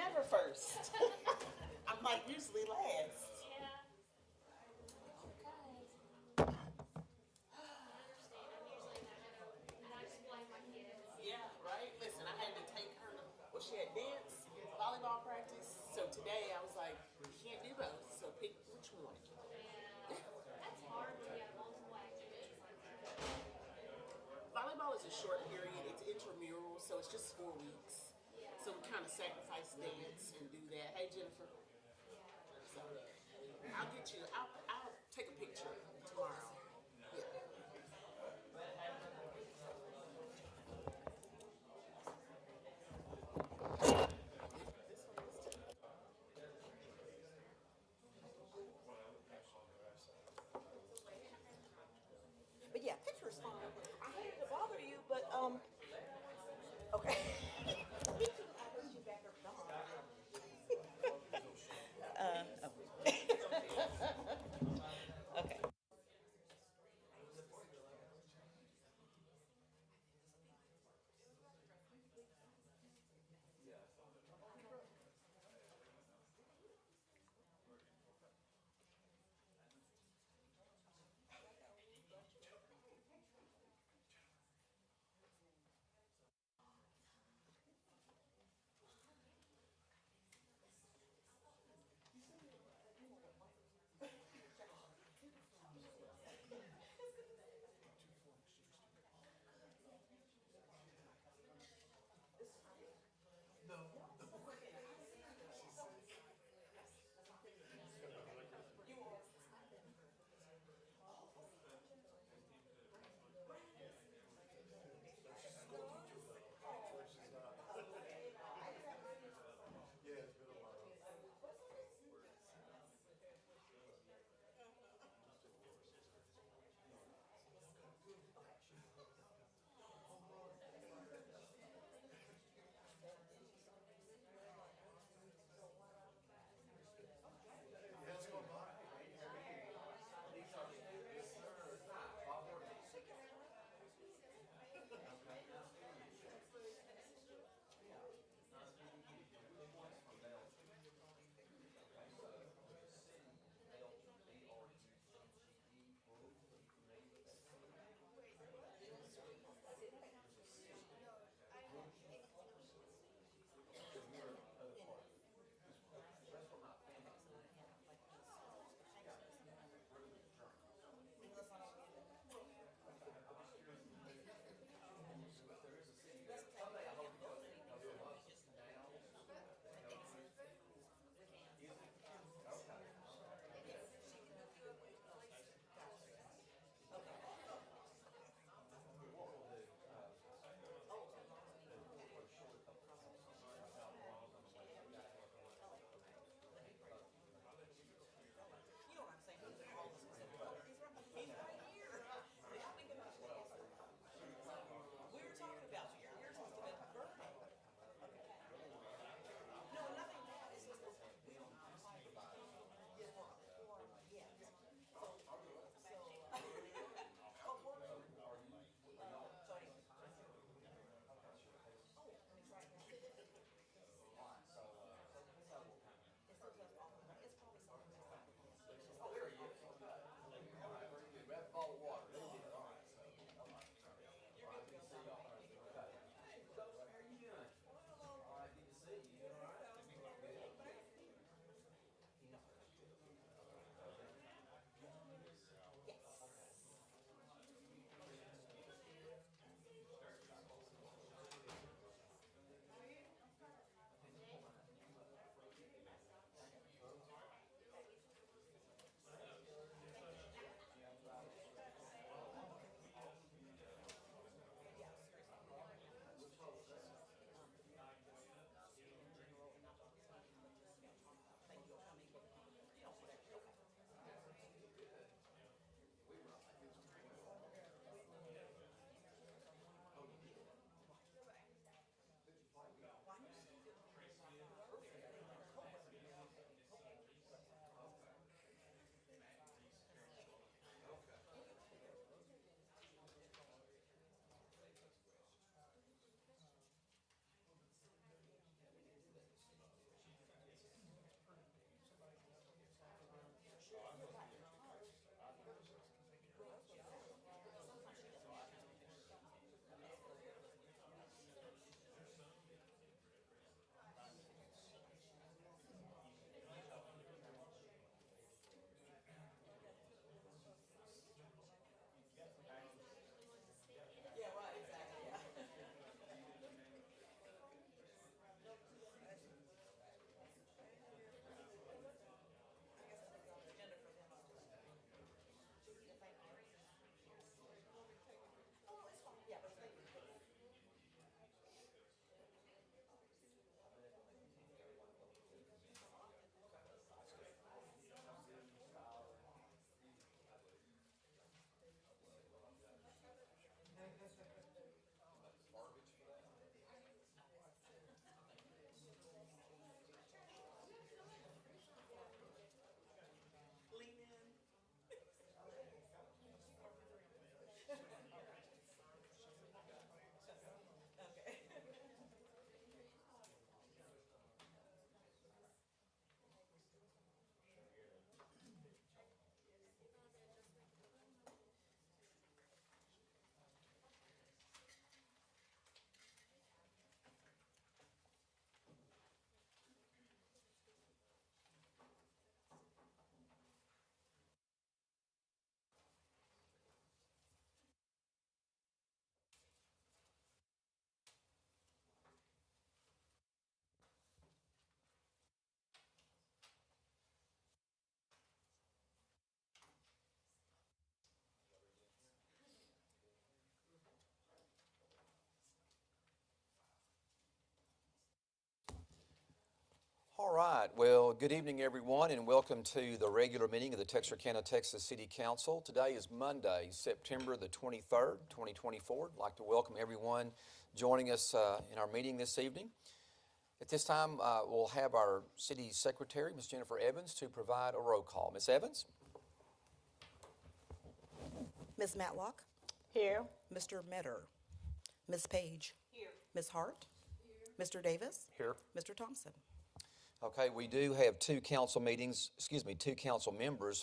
never first. I'm like usually last. Yeah, right. Listen, I had to take her. Well, she had dance, volleyball practice. So today I was like, you can't do both. So pick which one. Volleyball is a short period. It's intramural, so it's just 4 weeks. So we kind of sacrifice dance and do that. Hey, Jennifer. So I'll get you. I'll take a picture tomorrow. Yeah. But yeah, picture is fine. I hated to bother you, but okay. Me too. I heard you back there. Uh, oh. right. Well, good evening, everyone, and welcome to the regular meeting of the Texarkana, Texas City Council. Today is Monday, September the 23rd, 2024. I'd like to welcome everyone joining us in our meeting this evening. At this time, we'll have our City Secretary, Ms. Jennifer Evans, to provide a roll call. Ms. Evans? Ms. Matlock? Here. Mr. Metter? Ms. Page? Here. Ms. Hart? Here. Mr. Davis? Here. Mr. Thompson? Okay, we do have two council members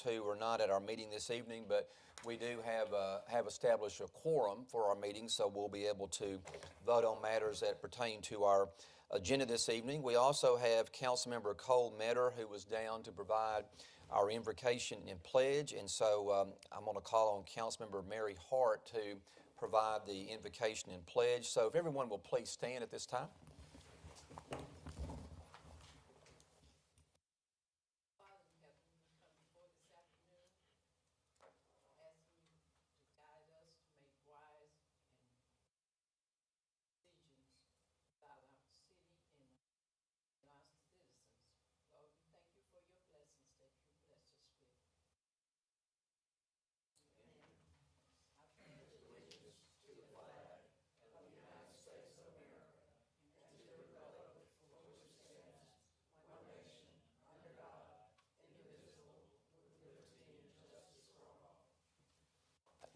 who are not at our meeting this evening, but we do have established a quorum for our meeting, so we'll be able to vote on matters that pertain to our agenda this evening. We also have Councilmember Cole Metter, who was down to provide our invocation and pledge, and so I'm going to call on Councilmember Mary Hart to provide the invocation and pledge. So if everyone will please stand at this time.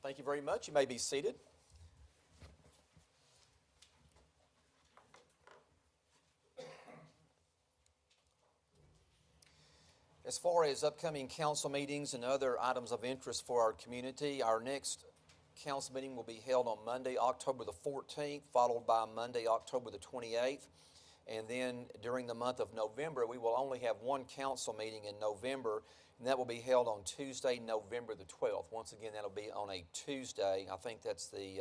Thank you very much. You may be seated. As far as upcoming council meetings and other items of interest for our community, our next council meeting will be held on Monday, October the 14th, followed by Monday, October the 28th. And then during the month of November, we will only have one council meeting in November, and that will be held on Tuesday, November the 12th. Once again, that'll be on a Tuesday. I think that's the,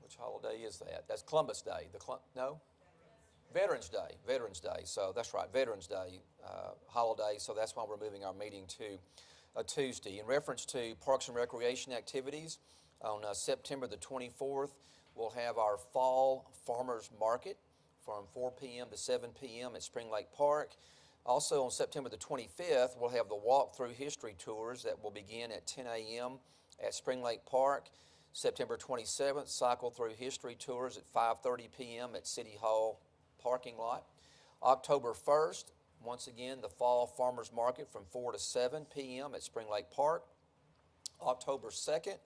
which holiday is that? That's Columbus Day. No? Veterans Day. So that's right, Veterans Day holiday. So that's why we're moving our meeting to a Tuesday. In reference to Parks and Recreation activities, on September the 24th, we'll have our Fall Farmers Market from 4 p.m. to 7 p.m. at Spring Lake Park. Also on September the 25th, we'll have the Walk Through History Tours that will begin at 10 a.m. at Spring Lake Park. September 27th, Cycle Through History Tours at 5:30 p.m. at City Hall parking lot. October 1st, once again, the Fall Farmers Market from 4 to 7 p.m. at Spring Lake Park. October 2nd,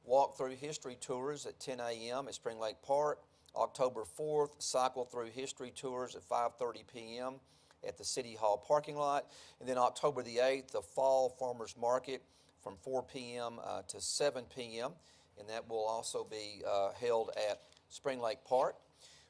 Walk Through History Tours at 10 a.m. at Spring Lake Park. October 4th, Cycle Through History Tours at 5:30 p.m. at the City Hall parking lot. And then October the 8th, the Fall Farmers Market from 4 p.m. To 7 p.m. And that will also be held at Spring Lake Park.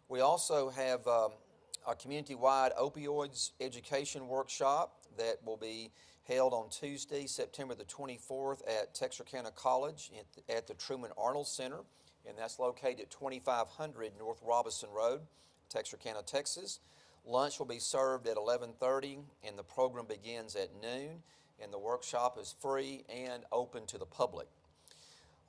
We also have a community-wide opioids education workshop that will be held on Tuesday, September the 24th at Texarkana College at the Truman Arnold Center, and that's located at 2500 North Robinson Road, Texarkana, Texas. Lunch will be served at 11:30, and the program begins at noon, and the workshop is free and open to the public.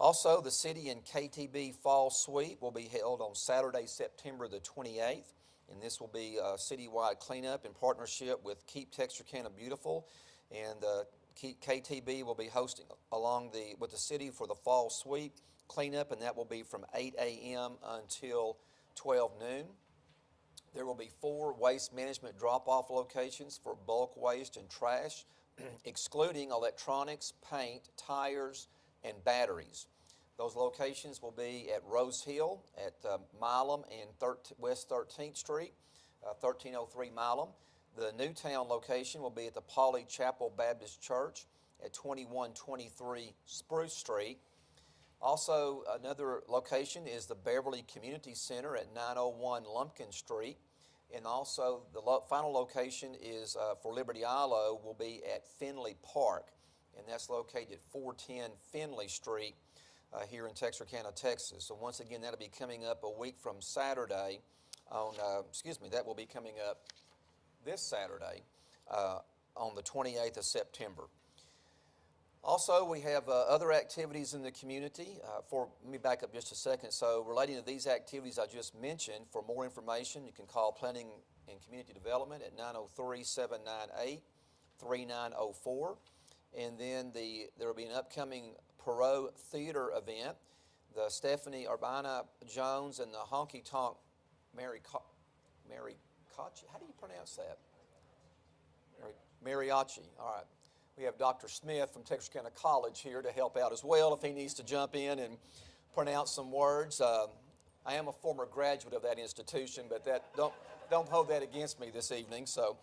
Also, the City and KTB Fall Sweep will be held on Saturday, September the 28th, and this will be a citywide cleanup in partnership with Keep Texarkana Beautiful, and KTB will be hosting with the city for the Fall Sweep cleanup, and that will be from 8 a.m. until 12 noon. There will be 4 waste management drop-off locations for bulk waste and trash, excluding electronics, paint, tires, and batteries. Those locations will be at Rose Hill, at Milam and West 13th Street, 1303 Milam. The Newtown location will be at the Pauley Chapel Baptist Church at 2123 Spruce Street. Also, another location is the Beverly Community Center at 901 Lumpkin Street. And also, the final location is for Liberty ILO will be at Finley Park, and that's located at 410 Finley Street here in Texarkana, Texas. So once again, that'll be coming up a week from Saturday. That will be coming up this Saturday on the 28th of September. Also, we have other activities in the community. Let me back up just a second. So, relating to these activities I just mentioned, for more information, you can call Planning and Community Development at 903-798-3904. And then there will be an upcoming Perot Theater event. The Stephanie Urbana Jones and the Honky Tonk Mary Mariachi. How do you pronounce that? Mariachi. All right. We have Dr. Smith from Texarkana College here to help out as well if he needs to jump in and pronounce some words. I am a former graduate of that institution, but don't hold that against me this evening. So,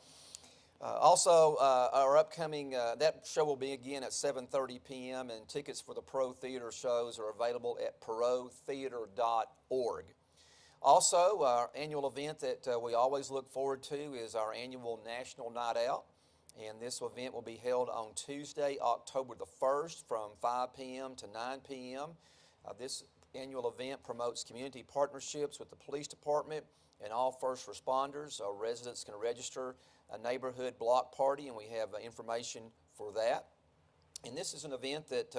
also our upcoming that show will be again at 7:30 p.m. and tickets for the Perot Theater shows are available at perottheater.org. Also, our annual event that we always look forward to is our annual National Night Out. And this event will be held on Tuesday, October the 1st from 5 p.m. to 9 p.m. This annual event promotes community partnerships with the police department and all first responders. Residents can register a neighborhood block party, and we have information for that. And this is an event that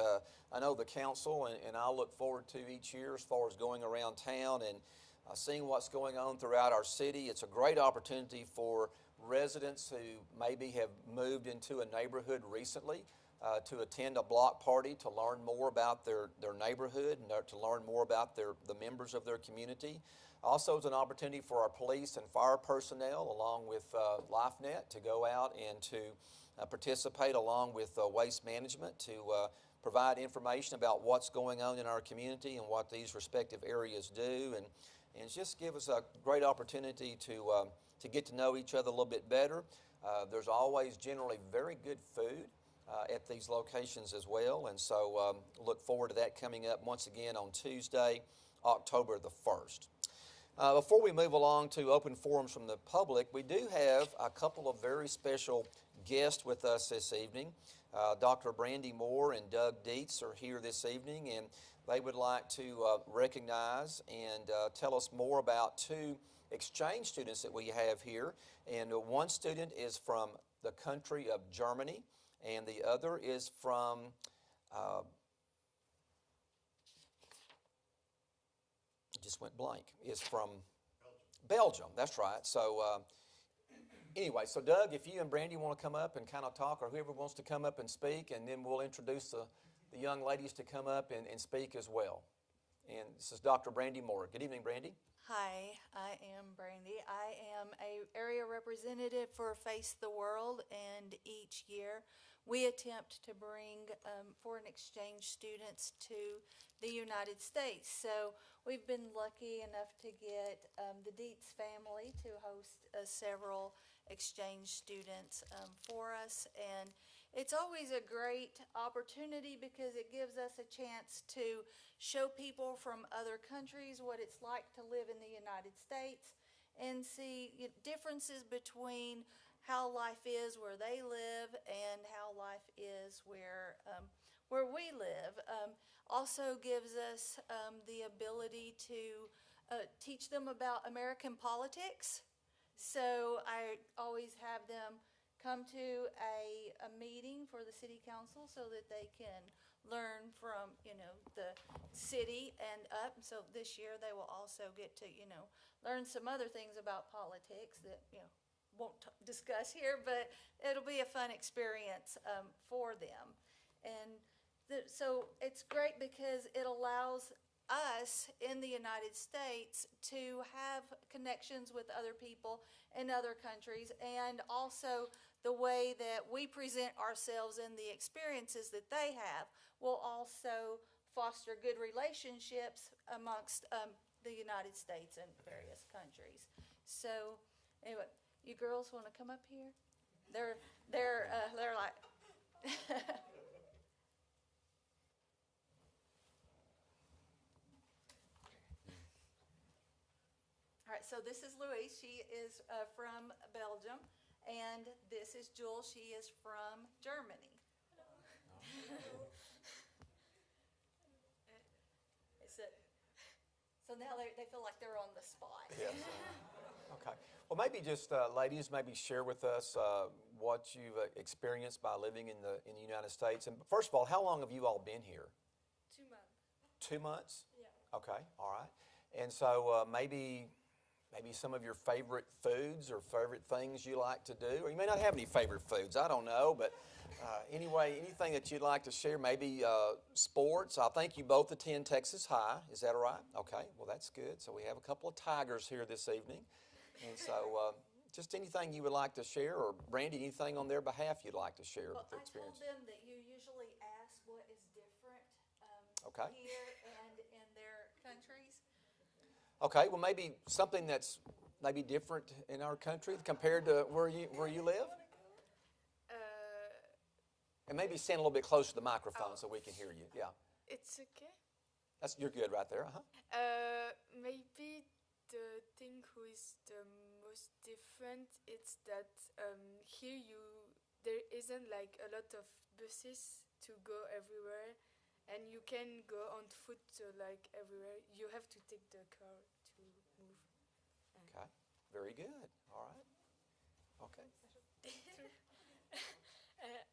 I know the council and I look forward to each year as far as going around town and seeing what's going on throughout our city. It's a great opportunity for residents who maybe have moved into a neighborhood recently to attend a block party to learn more about their neighborhood and to learn more about the members of their community. Also, it's an opportunity for our police and fire personnel along with LifeNet to go out and to participate along with waste management to provide information about what's going on in our community and what these respective areas do, and just give us a great opportunity to get to know each other a little bit better. There's always generally very good food at these locations as well, and so look forward to that coming up once again on Tuesday, October the 1st. Before we move along to open forums from the public, we do have a couple of very special guests with us this evening. Dr. Brandy Moore and Doug Dietz are here this evening, and they would like to recognize and tell us more about two exchange students that we have here. And one student is from the country of Germany, and the other is from just went blank, is from Belgium. That's right. So anyway, so Doug, if you and Brandy want to come up and kind of talk, or whoever wants to come up and speak, and then we'll introduce the young ladies to come up and speak as well. And this is Dr. Brandy Moore. Good evening, Brandy. Hi, I am Brandy. I am an area representative for Face the World, and each year we attempt to bring foreign exchange students to the United States. So we've been lucky enough to get the Dietz family to host several exchange students for us, and it's always a great opportunity because it gives us a chance to show people from other countries what it's like to live in the United States and see differences between how life is where they live and how life is where we live. Also gives us the ability to teach them about American politics. So I always have them come to a meeting for the city council so that they can learn from, the city and up. So this year they will also get to, learn some other things about politics that, won't discuss here, but it'll be a fun experience for them. And so it's great because it allows us in the United States to have connections with other people in other countries, and also the way that we present ourselves and the experiences that they have will also foster good relationships amongst the United States and various countries. So anyway, you girls want to come up here? They're like All right, so this is Louise. She is from Belgium, and this is Jewel. She is from Germany. So now they feel like they're on the spot. Yes. Okay. Well, maybe just, ladies, maybe share with us what you've experienced by living in the United States. And first of all, how long have you all been here? 2 months. 2 months? Yeah. Okay, all right. And so maybe some of your favorite foods or favorite things you like to do, or you may not have any favorite foods, I don't know, but anyway, anything that you'd like to share, maybe sports. I think you both attend Texas High, is that all right? Okay, well that's good. So we have a couple of Tigers here this evening, and so just anything you would like to share, or Brandy, anything on their behalf you'd like to share Well, with the I told experience? them that you usually ask what is different Okay. here and in their countries. Okay, well maybe something that's maybe different in our country compared to where you live? And maybe stand a little bit closer to the microphone so we can hear you. Yeah, It's okay. you're good right there. Maybe the thing who is the most different is that here there isn't like a lot of buses to go everywhere, and you can go on foot to like everywhere. You have to take the car to move. Okay, very good. All right. Okay.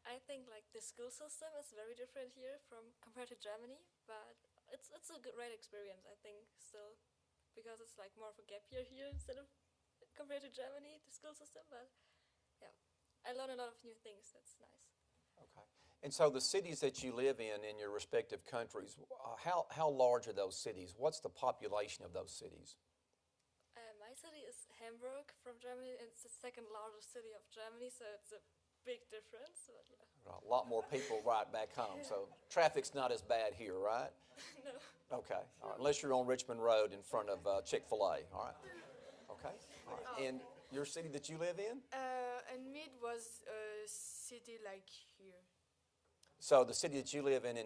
I think like the school system is very different here from compared to Germany, but it's a great experience. I think still because it's like more of a gap year here instead of compared to Germany, the school system. But yeah, I learned a lot of new things. That's nice. Okay. And so the cities that you live in your respective countries, how large are those cities? What's the population of those cities? My city is Hamburg from Germany, and it's the second largest city of Germany, so it's a big difference. But yeah. A lot more people right back home, so traffic's not as bad here, right? No. Okay, all right. Unless you're on Richmond Road in front of Chick-fil-A, all right? Okay, all right. And your city that you live in? And Mead was a city like here. So the city that you live in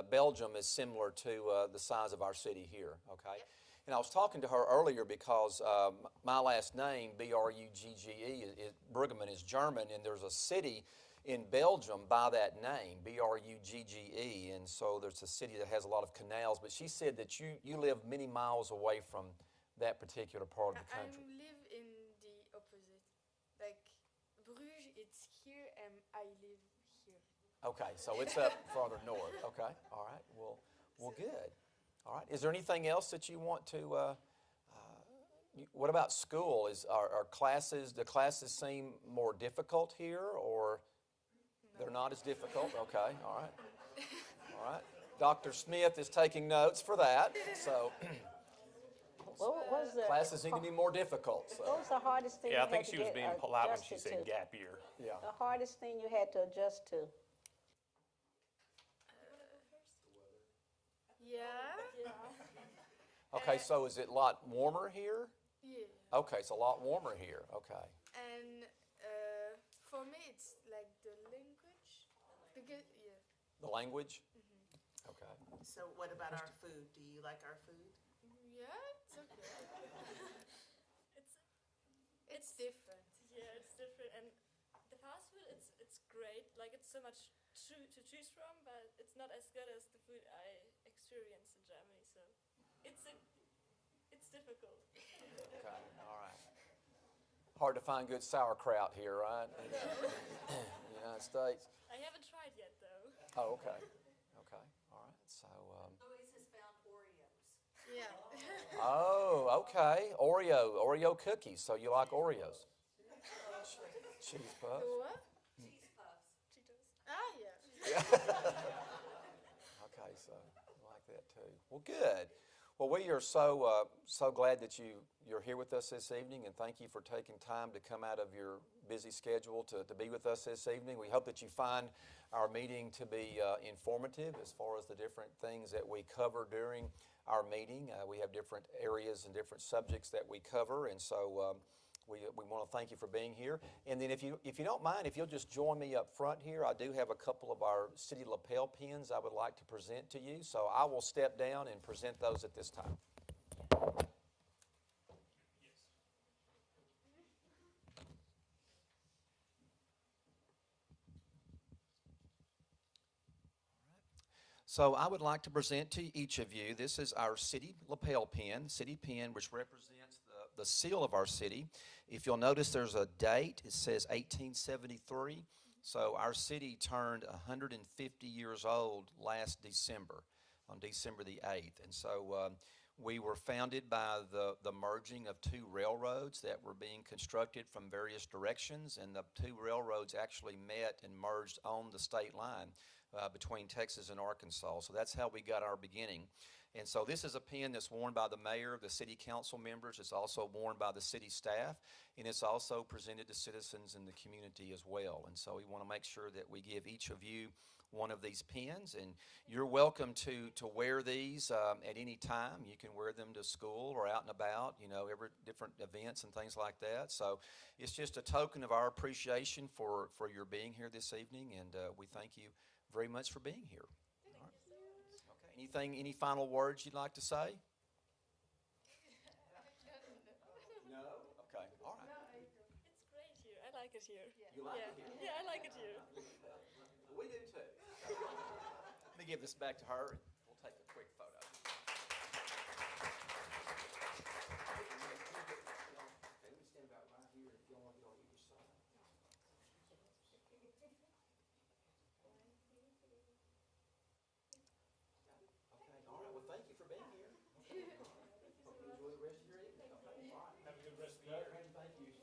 Belgium is similar to the size of our city here, okay? Yep. And I was talking to her earlier because my last name, Brugge, Bruggemann is German, and there's a city in Belgium by that name, Brugge, and so there's a city that has a lot of canals, but she said that you live many miles away from that particular part of the I country. live in the opposite. Like Bruges, it's here, and I live here. Okay, so it's up farther north. Okay, all right. Well, good. All right. Is there anything else that you want to? What about school? Do classes seem more difficult here, or they're not as difficult? Okay. All right. All right. Dr. Smith is taking notes for that. So What was the classes need to be more difficult. So. what was the hardest thing? Yeah, I you think had she to was get being polite when she adjusted said to? gap year. Yeah. The hardest thing you had to adjust to. Yeah. Okay. So is it a lot warmer here? Yeah. Okay. It's a lot warmer here. Okay. And for me, it's like the language. Because yeah. The language. Okay. So what about our food? Do you like our food? Yeah, it's okay. It's It's different. yeah, it's different, and the fast food it's great. Like it's so much to choose from, but it's not as good as the food I experienced in Germany. So it's difficult. Okay, all right. Hard to find good sauerkraut here, right? In the United States. I haven't tried yet though. Oh, okay. Okay, all right. So, Louise has found Oreos. Yeah. oh, okay. Oreo cookies. So you like Oreos? Cheese puffs. What? Cheese puffs. Cheetos. Ah, yeah. Okay, so you like that too. Well, good. Well, we are so glad that you're here with us this evening, and thank you for taking time to come out of your busy schedule to be with us this evening. We hope that you find our meeting to be informative as far as the different things that we cover during our meeting. We have different areas and different subjects that we cover, and so we want to thank you for being here. And then if you don't mind, if you'll just join me up front here, I do have a couple of our city lapel pins I would like to present to you. So I will step down and present those at this time. So I would like to present to each of you, this is our city lapel pin, which represents the seal of our city. If you'll notice, there's a date. It says 1873. So our city turned 150 years old last December, on December the 8th. And so we were founded by the merging of two railroads that were being constructed from various directions, and the two railroads actually met and merged on the state line between Texas and Arkansas. So that's how we got our beginning. And so this is a pin that's worn by the mayor, the city council members. It's also worn by the city staff, and it's also presented to citizens in the community as well. And so we want to make sure that we give each of you one of these pins, and you're welcome to wear these at any time. You can wear them to school or out and about, every different events and things like that. So it's just a token of our appreciation for your being here this evening, and we thank you very much for being here. Okay. Any final words you'd like to say? No? Okay. All right. It's great here. I like it here. You like it here? Yeah, I like it here. We do too. Let me give this back to her, and we'll take a quick photo. Let me stand about right here if you want to get on either side. Okay, all right. Well, thank you for being here. Hope you enjoy the rest of your evening. Okay, all right. Have a good rest of the year. Thank you. Thank you, sir.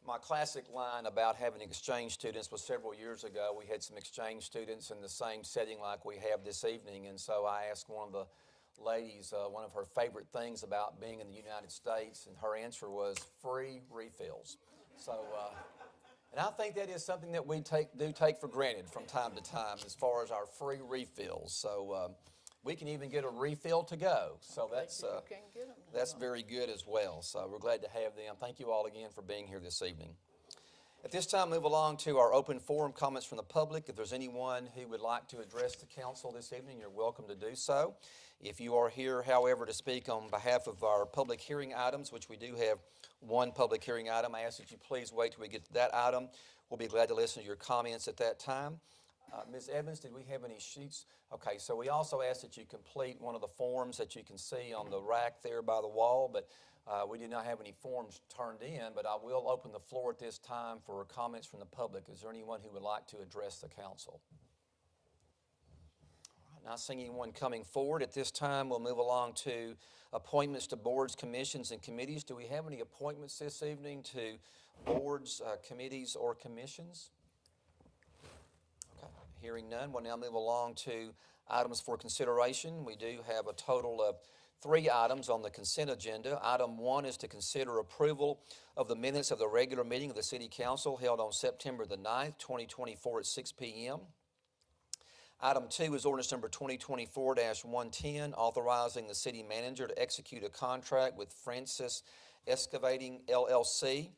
My classic line about having exchange students was several years ago. We had some exchange students in the same setting like we have this evening, and so I asked one of the ladies one of her favorite things about being in the United States, and her answer was free refills. So, and I think that is something that we do take for granted from time to time as far as our free refills. So we can even get a refill to go. So that's very good as well. So we're glad to have them. Thank you all again for being here this evening. At this time, move along to our open forum comments from the public. If there's anyone who would like to address the council this evening, you're welcome to do so. If you are here, however, to speak on behalf of our public hearing items, which we do have one public hearing item, I ask that you please wait till we get to that item. We'll be glad to listen to your comments at that time. Ms. Evans, did we have any sheets? Okay, so we also ask that you complete one of the forms that you can see on the rack there by the wall, but we did not have any forms turned in, but I will open the floor at this time for comments from the public. Is there anyone who would like to address the council? All right, not seeing anyone coming forward at this time, we'll move along to appointments to boards, commissions, and committees. Do we have any appointments this evening to boards, committees, or commissions? Hearing none, we'll now move along to items for consideration. We do have a total of 3 items on the consent agenda. Item 1 is to consider approval of the minutes of the regular meeting of the City Council held on September the 9th, 2024 at 6 p.m. Item 2 is ordinance number 2024-110, authorizing the city manager to execute a contract with Francis Excavating, LLC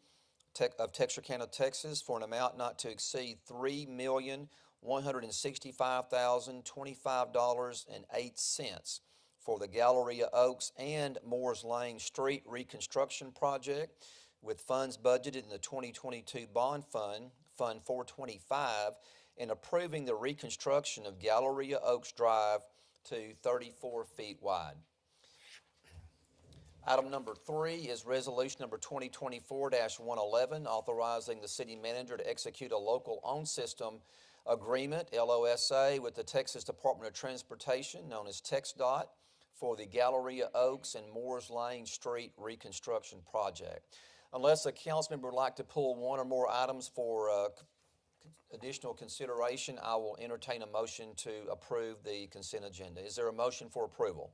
of Texarkana, Texas, for an amount not to exceed $3,165,025.08 for the Galleria Oaks and Moores Lane Street reconstruction project, with funds budgeted in the 2022 bond fund, Fund 425, and approving the reconstruction of Galleria Oaks Drive to 34 feet wide. Item number 3 is resolution number 2024-111, authorizing the city manager to execute a local owned system agreement, LOSA, with the Texas Department of Transportation, known as TxDOT, for the Galleria Oaks and Moores Lane Street reconstruction project. Unless a council member would like to pull one or more items for additional consideration, I will entertain a motion to approve the consent agenda. Is there a motion for approval?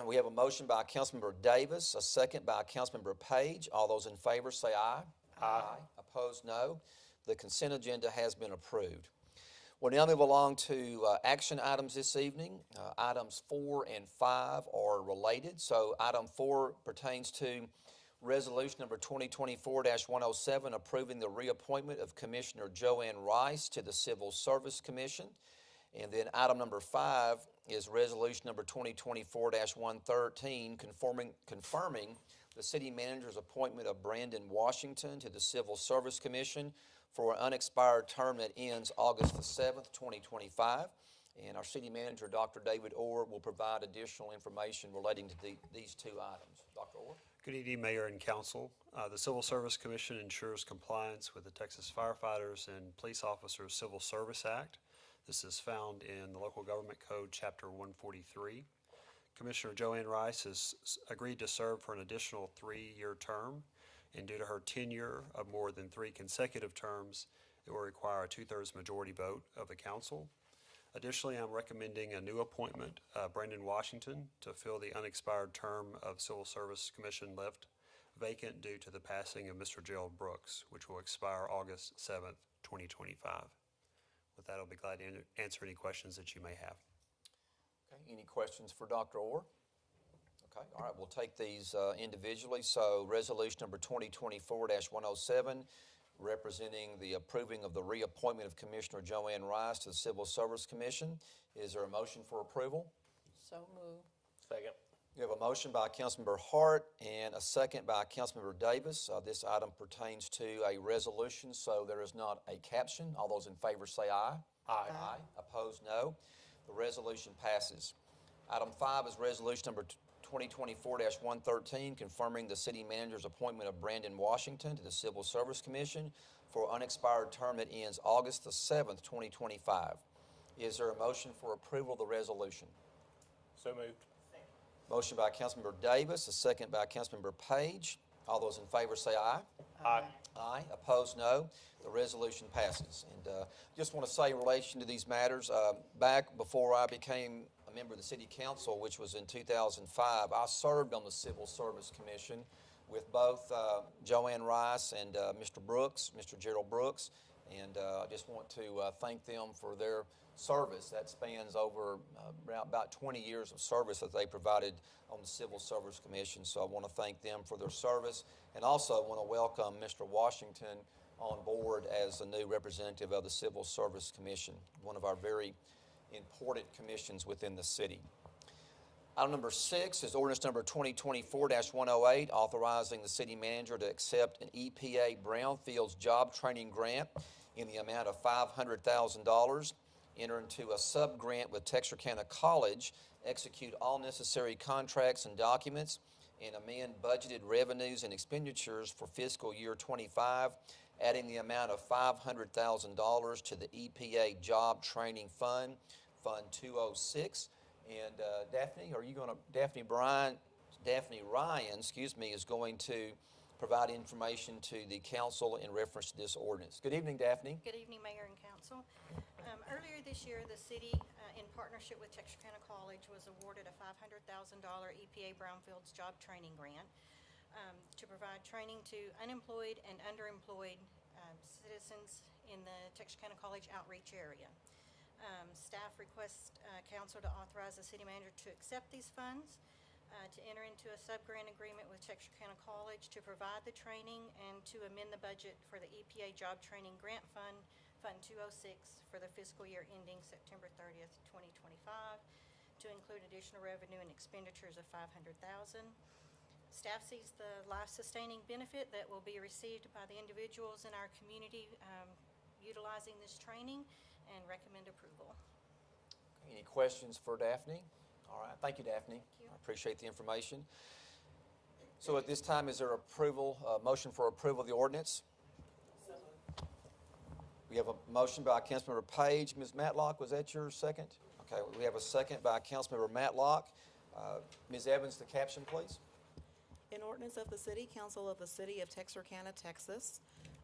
We have a motion by Councilmember Davis, a second by Councilmember Page. All those in favor say aye. Aye. Opposed, no. The consent agenda has been approved. We'll now move along to action items this evening. Items 4 and 5 are related. So item 4 pertains to resolution number 2024-107, approving the reappointment of Commissioner Joanne Rice to the Civil Service Commission. And then item number 5 is resolution number 2024-113, confirming the city manager's appointment of Brandon Washington to the Civil Service Commission for an unexpired term that ends August the 7th, 2025. And our city manager, Dr. David Orr, will provide additional information relating to these two items. Dr. Orr? Good evening, Mayor and Council. The Civil Service Commission ensures compliance with the Texas Firefighters and Police Officers Civil Service Act. This is found in the Local Government Code, Chapter 143. Commissioner Joanne Rice has agreed to serve for an additional 3-year term, and due to her tenure of more than 3 consecutive terms, it will require a 2/3 majority vote of the council. Additionally, I'm recommending a new appointment, Brandon Washington, to fill the unexpired term of Civil Service Commission left vacant due to the passing of Mr. Gerald Brooks, which will expire August 7th, 2025. With that, I'll be glad to answer any questions that you may have. Okay, any questions for Dr. Orr? Okay, all right, we'll take these individually. So resolution number 2024-107, representing the approving of the reappointment of Commissioner Joanne Rice to the Civil Service Commission. Is there a motion for approval? So moved. Second. You have a motion by Councilmember Hart and a second by Councilmember Davis. This item pertains to a resolution, so there is not a caption. All those in favor say aye. Aye. Aye. Opposed, no. The resolution passes. Item 5 is resolution number 2024-113, confirming the city manager's appointment of Brandon Washington to the Civil Service Commission for an unexpired term that ends August the 7th, 2025. Is there a motion for approval of the resolution? So moved. Motion by Councilmember Davis, a second by Councilmember Page. All those in favor say aye. Aye. Aye. Opposed, no. The resolution passes. And just want to say in relation to these matters, back before I became a member of the City Council, which was in 2005, I served on the Civil Service Commission with both Joanne Rice and Mr. Brooks, Mr. Gerald Brooks. And I just want to thank them for their service. That spans over about 20 years of service that they provided on the Civil Service Commission. So I want to thank them for their service, and also want to welcome Mr. Washington on board as the new representative of the Civil Service Commission, one of our very important commissions within the city. Item number 6 is ordinance number 2024-108, authorizing the city manager to accept an EPA Brownfields job training grant in the amount of $500,000, enter into a sub-grant with Texarkana College, execute all necessary contracts and documents, and amend budgeted revenues and expenditures for fiscal year 25, adding the amount of $500,000 to the EPA Job Training Fund, Fund 206. And Daphne Ryan, is going to provide information to the council in reference to this ordinance. Good evening, Daphne. Good evening, Mayor and Council. Earlier this year, the city, in partnership with Texarkana College, was awarded a $500,000 EPA Brownfields Job Training Grant to provide training to unemployed and underemployed citizens in the Texarkana College outreach area. Staff requests council to authorize the city manager to accept these funds, to enter into a sub-grant agreement with Texarkana College to provide the training, and to amend the budget for the EPA Job Training Grant Fund, Fund 206, for the fiscal year ending September 30th, 2025, to include additional revenue and expenditures of $500,000. Staff sees the life-sustaining benefit that will be received by the individuals in our community utilizing this training, and recommend approval. Any questions for Daphne? All right, thank you, Daphne. I appreciate the information. So at this time, is there motion for approval of the ordinance? We have a motion by Councilmember Page. Ms. Matlock, was that your second? Okay, we have a second by Councilmember Matlock. Ms. Evans, the caption, please. An ordinance of the City Council of the City of Texarkana, Texas,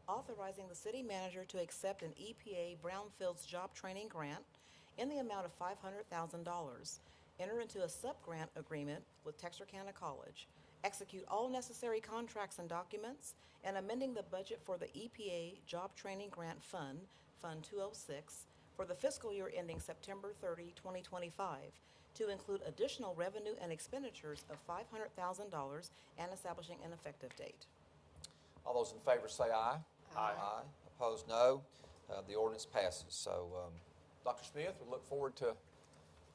authorizing the city manager to accept an EPA Brownfields Job Training Grant in the amount of $500,000, enter into a sub-grant agreement with Texarkana College, execute all necessary contracts and documents, and amending the budget for the EPA Job Training Grant Fund, Fund 206, for the fiscal year ending September 30, 2025, to include additional revenue and expenditures of $500,000 and establishing an effective date. All those in favor say aye. Aye. Aye. Opposed, no. The ordinance passes. So, Dr. Smith, we look forward to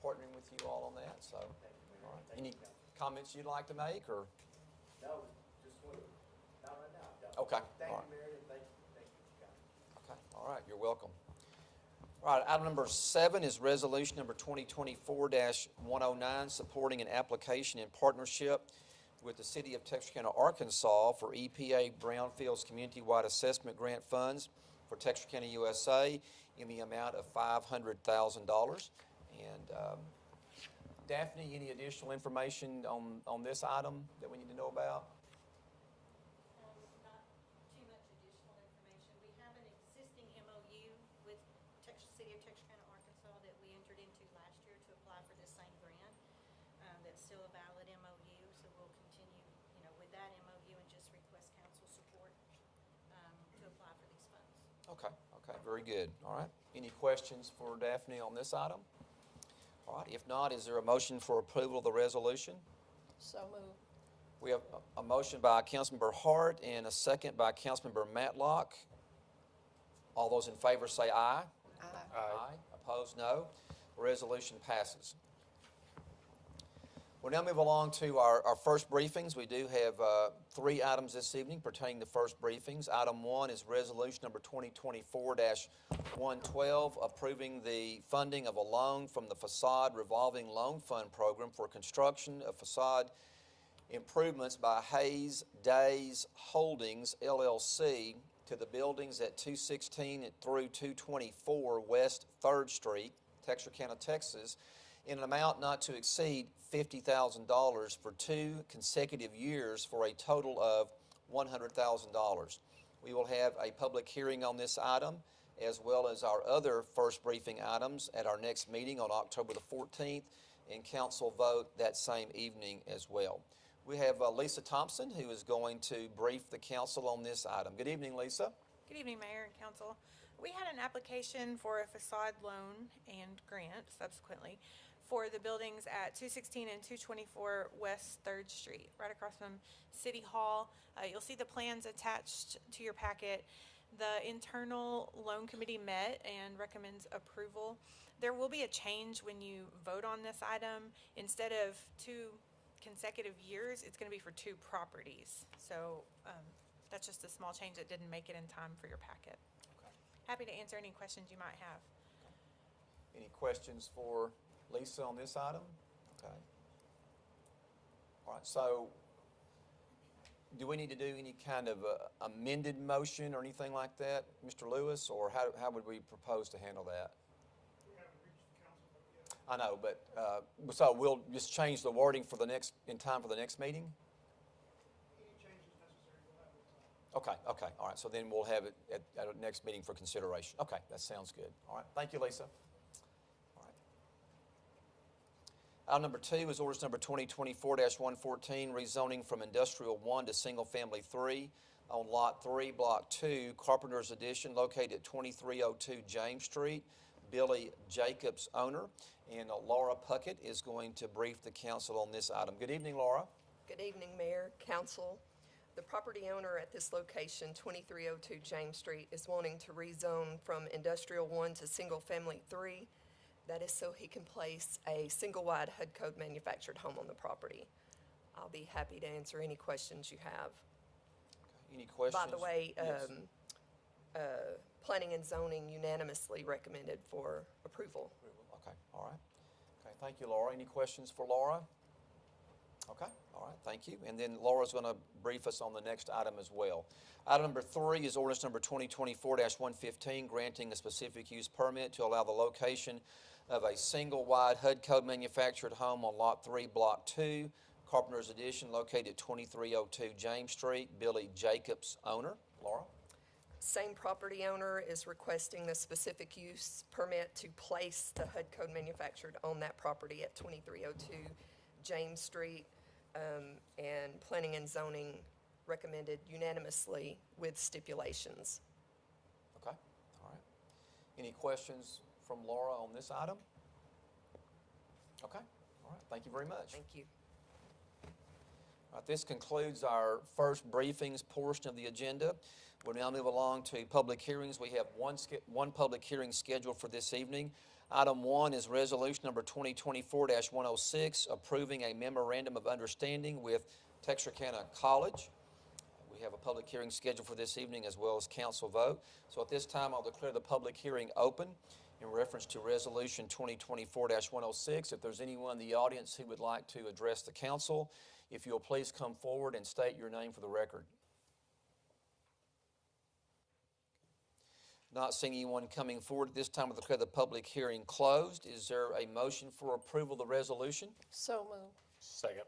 partnering with you all on that. So, all right. Any comments you'd like to make, or? No, Okay. Thank All right. you, Mayor, and thank you, Okay, all right, you're welcome. All right, item number 7 is resolution number 2024-109, supporting an application in partnership with the City of Texarkana, Arkansas for EPA Brownfields Community-Wide Assessment Grant Funds for Texarkana, USA in the amount of $500,000. And Daphne, any additional information on this item that we need to know about? Not too much additional information. We have an existing MOU with City of Texarkana, Arkansas that we entered into last year to apply for this same grant. That's still a valid MOU, so we'll continue, with that MOU and just request council support to apply for these funds. Okay, very good. All right. Any questions for Daphne on this item? All right, if not, is there a motion for approval of the resolution? So moved. We have a motion by Councilmember Hart and a second by Councilmember Matlock. All those in favor say aye. Aye. Opposed, no. Resolution passes. We'll now move along to our first briefings. We do have 3 items this evening pertaining to first briefings. Item 1 is resolution number 2024-112, approving the funding of a loan from the Facade Revolving Loan Fund Program for construction of facade improvements by Hayes Days Holdings, LLC, to the buildings at 216 through 224 West 3rd Street, Texarkana, Texas, in an amount not to exceed $50,000 for 2 consecutive years for a total of $100,000. We will have a public hearing on this item as well as our other first briefing items at our next meeting on October the 14th, and council vote that same evening as well. We have Lisa Thompson, who is going to brief the council on this item. Good evening, Lisa. Good evening, Mayor and Council. We had an application for a facade loan and grant subsequently for the buildings at 216 and 224 West 3rd Street, right across from City Hall. You'll see the plans attached to your packet. The internal loan committee met and recommends approval. There will be a change when you vote on this item. Instead of 2 consecutive years, it's going to be for 2 properties. So that's just a small change that didn't make it in time for your packet. Okay. Happy to answer any questions you might have. Any questions for Lisa on this item? Okay. All right, so do we need to do any kind of amended motion or anything like that, Mr. Lewis, or how would we propose to handle that? I know, but so we'll just change the wording for in time for the next meeting? Okay, all right, so then we'll have it at our next meeting for consideration. Okay, that sounds good. All right, thank you, Lisa. All right. Item number 2 is orders number 2024-114, rezoning from Industrial 1 to Single Family 3 on Lot 3, Block 2, Carpenter's Addition, located at 2302 James Street. Billy Jacobs, owner, and Laura Puckett is going to brief the council on this item. Good evening, Laura. Good evening, Mayor, Council. The property owner at this location, 2302 James Street, is wanting to rezone from Industrial 1 to Single Family 3. That is so he can place a single-wide HUD code manufactured home on the property. I'll be happy to answer any questions you have. Okay. Any questions? By the way, Yes. Planning and Zoning unanimously recommended for approval. Okay, all right. Okay, thank you, Laura. Any questions for Laura? Okay, all right, thank you. And then Laura's going to brief us on the next item as well. Item number 3 is ordinance number 2024-115, granting a specific use permit to allow the location of a single-wide HUD code manufactured home on Lot 3, Block 2, Carpenter's Addition, located at 2302 James Street. Billy Jacobs, owner. Laura? Same property owner is requesting the specific use permit to place the HUD code manufactured on that property at 2302 James Street, and Planning and Zoning recommended unanimously with stipulations. Okay, all right. Any questions from Laura on this item? Okay, all right, thank you very much. Thank you. All right, this concludes our first briefings portion of the agenda. We'll now move along to public hearings. We have one public hearing scheduled for this evening. Item 1 is resolution number 2024-106, approving a memorandum of understanding with Texarkana College. We We have a public hearing scheduled for this evening as well as council vote. So at this time, I'll declare the public hearing open in reference to Resolution 2024-106. If there's anyone in the audience who would like to address the council, if you'll please come forward and state your name for the record. Not seeing anyone coming forward at this time, I'll declare the public hearing closed. Is there a motion for approval of the resolution? So moved. Second.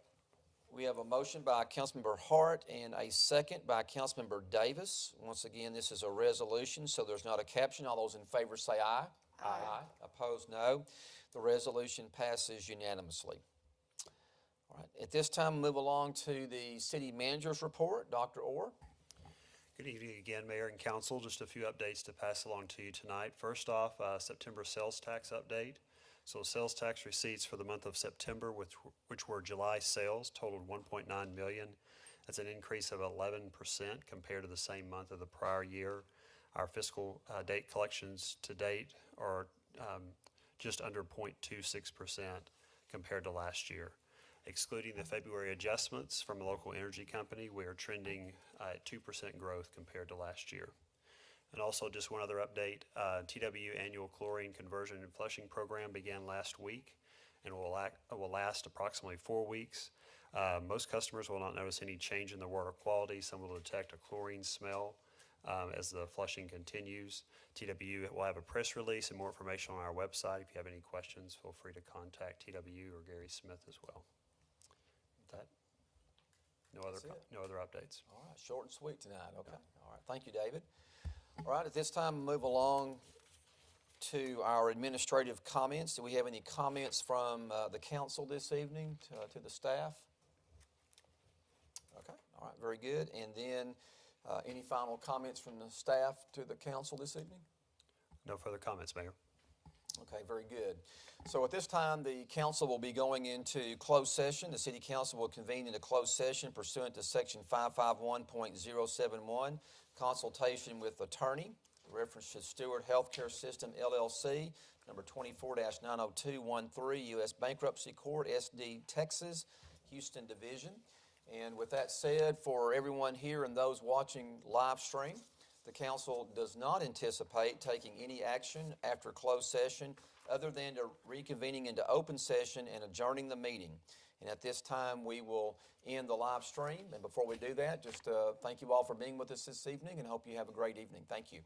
We have a motion by Councilmember Hart and a second by Councilmember Davis. Once again, this is a resolution, so there's not a caption. All those in favor say aye. Aye. Opposed, no. The resolution passes unanimously. All right. At this time, move along to the city manager's report. Dr. Orr. Good evening again, Mayor and Council. Just a few updates to pass along to you tonight. First off, September sales tax update. So sales tax receipts for the month of September, which were July sales, totaled $1.9 million. That's an increase of 11% compared to the same month of the prior year. Our fiscal date collections to date are just under 0.26% compared to last year. Excluding the February adjustments from a local energy company, we are trending at 2% growth compared to last year. And also just one other update, TW annual chlorine conversion and flushing program began last week and will last approximately 4 weeks. Most customers will not notice any change in the water quality. Some will detect a chlorine smell as the flushing continues. TW will have a press release and more information on our website. If you have any questions, feel free to contact TW or Gary Smith as well. With that, no other updates. All right, short and sweet tonight. Okay. All right, thank you, David. All right, at this time, move along to our administrative comments. Do we have any comments from the council this evening to the staff? Okay, all right, very good. And then any final comments from the staff to the council this evening? No further comments, Mayor. Okay, very good. So at this time, the council will be going into closed session. The city council will convene into closed session pursuant to section 551.071, consultation with attorney, reference to Stewart Healthcare System, LLC, number 24-90213, U.S. Bankruptcy Court, SD, Texas, Houston Division. And with that said, for everyone here and those watching live stream, the council does not anticipate taking any action after closed session other than to reconvening into open session and adjourning the meeting. And at this time, we will end the live stream. And before we do that, just thank you all for being with us this evening and hope you have a great evening. Thank you.